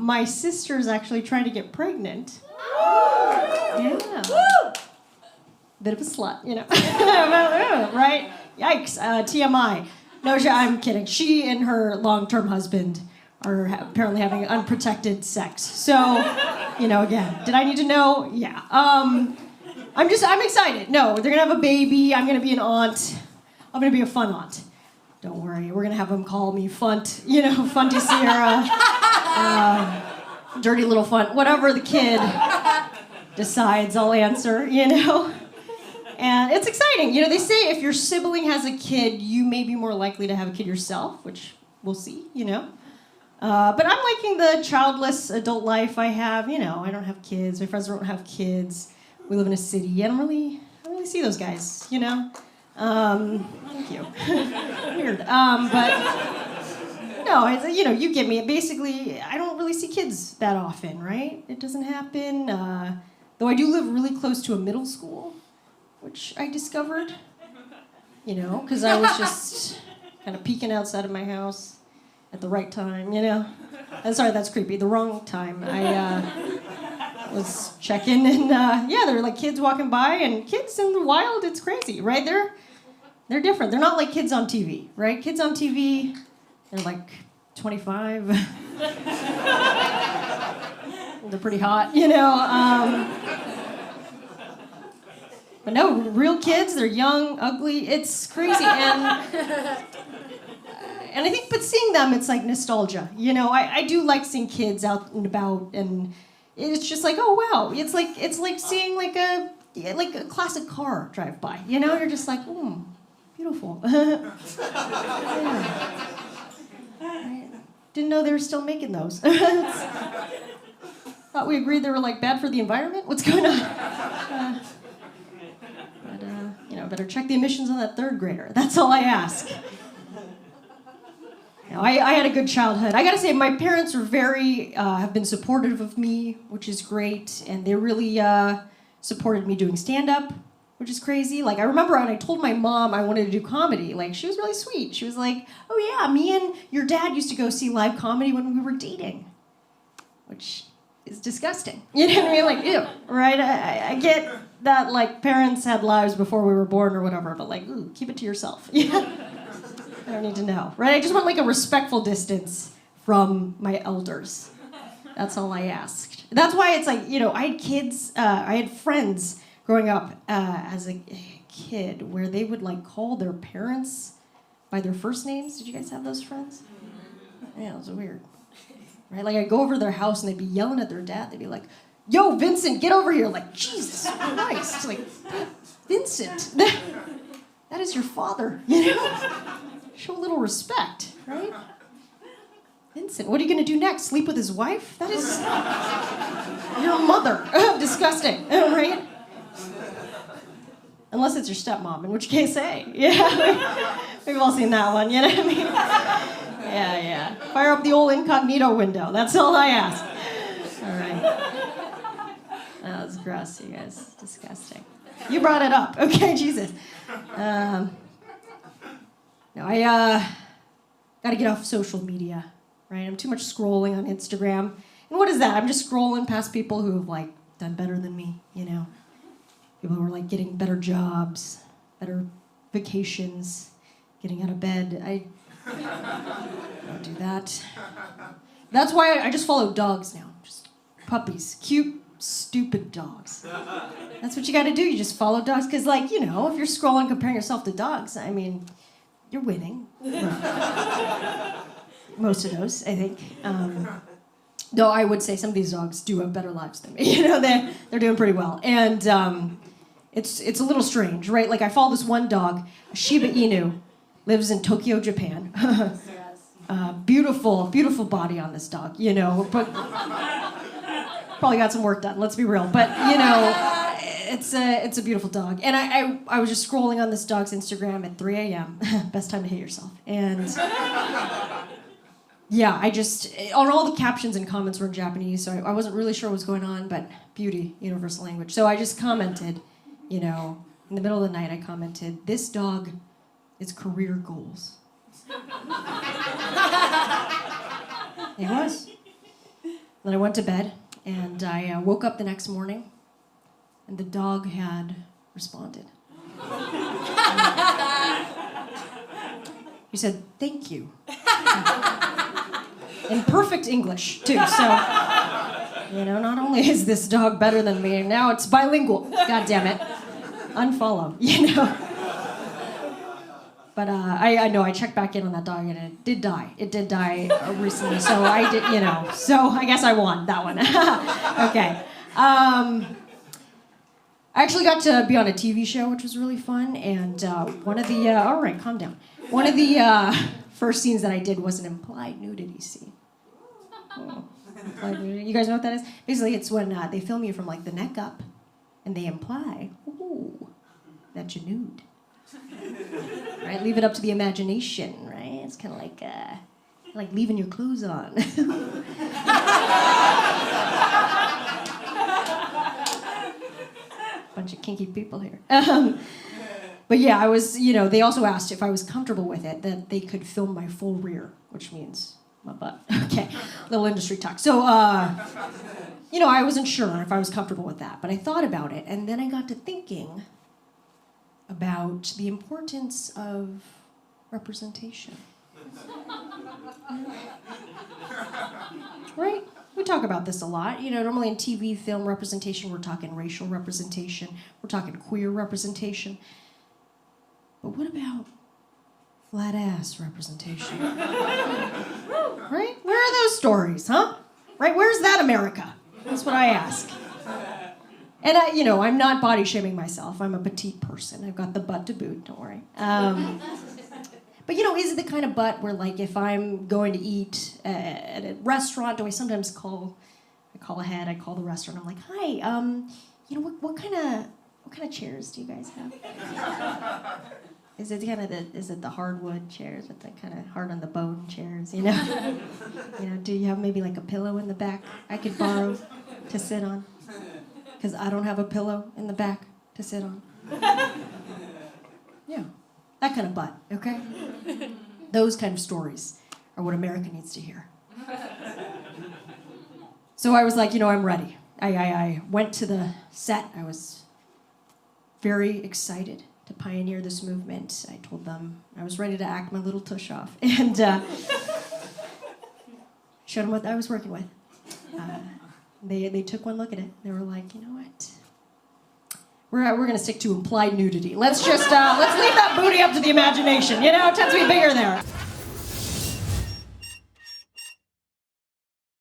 my sister's actually trying to get pregnant. Yeah. Bit of a slut, you know. Right? Yikes. TMI. No, I'm kidding. She and her long-term husband are apparently having unprotected sex. So, you know, again, did I need to know? Yeah. I'm excited. No, they're gonna have a baby. I'm gonna be an aunt. I'm gonna be a fun aunt. Don't worry. We're gonna have them call me Funt, you know, Funty Sierra, dirty little Funt, whatever the kid decides, I'll answer, you know. And it's exciting. You know, they say if your sibling has a kid, you may be more likely to have a kid yourself, which we'll see, you know. But I'm liking the childless adult life I have. You know, I don't have kids. My friends don't have kids. We live in a city. I don't really see those guys, you know. Thank you. Weird. But no, you know, you get me. Basically, I don't really see kids that often, right? It doesn't happen. Though I do live really close to a middle school, which I discovered, you know, because I was just kind of peeking outside of my house at the right time, you know. Sorry, that's creepy. The wrong time. I was checking, and yeah, there were like kids walking by, and kids in the wild, it's crazy, right? They're different. They're not like kids on TV, right? Kids on TV, they're like 25. They're pretty hot, you know. But no, real kids, they're young, ugly. It's crazy, and I think, but seeing them, it's like nostalgia. You know, I do like seeing kids out and about, and it's just like, oh wow, it's like seeing like a classic car drive by. You know, you're just like, beautiful. Yeah. Right. Didn't know they were still making those. Thought we agreed they were like bad for the environment. What's going on? You know, better check the emissions on that third grader. That's all I ask. You know, I had a good childhood. I gotta say, my parents are have been supportive of me, which is great, and they really supported me doing stand-up, which is crazy. Like, I remember when I told my mom I wanted to do comedy, like, she was really sweet. She was like, oh yeah, me and your dad used to go see live comedy when we were dating, which is disgusting. You know what I mean? Like, ew, right? I get that, like, parents had lives before we were born or whatever, but like, ooh, keep it to yourself. Yeah. I don't need to know, right? I just want like a respectful distance from my elders. That's all I asked. That's why it's like, you know, I had kids, I had friends growing up as a kid where they would like call their parents by their first names. Did you guys have those friends? Yeah, it was weird. Right? Like I'd go over to their house and they'd be yelling at their dad. They'd be like, yo, Vincent, get over here. Like, Jesus Christ. Like, Vincent, that is your father, you know? Show a little respect, right? Vincent, what are you going to do next? Sleep with his wife? That is your mother. Disgusting, right? Unless it's your stepmom, in which case, hey, yeah, we've all seen that one, you know what I mean? Yeah. Fire up the old incognito window. That's all I ask. All right. That was gross, you guys. Disgusting. You brought it up. Okay, Jesus. No, I got to get off social media, right? I'm too much scrolling on Instagram. And what is that? I'm just scrolling past people who have, like, done better than me, you know? People who are, like, getting better jobs, better vacations, getting out of bed. I don't do that. That's why I just follow dogs now. Just puppies. Cute, stupid dogs. That's what you got to do. You just follow dogs. Because, like, you know, if you're scrolling comparing yourself to dogs, I mean, you're winning. Most of those, I think. Though I would say some of these dogs do have better lives than me. You know, they're doing pretty well. And it's a little strange, right? Like, I follow this one dog, Shiba Inu, lives in Tokyo, Japan. Beautiful, beautiful body on this dog, you know, but probably got some work done, let's be real. But, you know, it's a beautiful dog. And I was just scrolling on this dog's Instagram at 3 a.m. Best time to hit yourself. And yeah, I just, on all the captions and comments were in Japanese, so I wasn't really sure what was going on, but beauty, universal language. So I just commented, you know, in the middle of the night, I commented, this dog is career goals. It was. Then I went to bed, and I woke up the next morning, and the dog had responded. He said, "Thank you." In perfect English, too. So, not only is this dog better than me, now it's bilingual. God damn it. Unfollow, But I know I checked back in on that dog, and it did die. It did die recently, so I did, So I guess I won that one. Okay. I actually got to be on a TV show, which was really fun, and one of the, all right, calm down. One of the first scenes that I did was an implied nudity scene. Implied nudity. You guys know what that is? Basically, it's when they film you from like the neck up, and they imply, that you're nude. Right? Leave it up to the imagination, right? It's kind of like leaving your clothes on. Bunch of kinky people here. But yeah, I was, they also asked if I was comfortable with it, that they could film my full rear, which means my butt. Okay, little industry talk. So, I wasn't sure if I was comfortable with that, but I thought about it, and then I got to thinking about the importance of representation. Right? We talk about this a lot. Normally in TV, film representation, we're talking racial representation, we're talking queer representation. But what about flat ass representation? Right? Where are those stories, huh? Right? Where's that America? That's what I ask. And I'm not body shaming myself. I'm a petite person. I've got the butt to boot, don't worry. But is it the kind of butt where, like, if I'm going to eat at a restaurant, do I sometimes call ahead, I call the restaurant, I'm like, "Hi, what kind of chairs do you guys have?" Is it the hardwood chairs with the kind of hard on the bone chairs, do you have maybe like a pillow in the back I could borrow to sit on? Because I don't have a pillow in the back to sit on. Yeah, that kind of butt, okay? Those kind of stories are what America needs to hear. So I was like, I'm ready. I went to the set. I was very excited to pioneer this movement. I told them I was ready to act my little tush off. And showed them what I was working with. They took one look at it. They were like, "You know what? We're gonna stick to implied nudity. Let's leave that booty up to the imagination. It tends to be bigger there."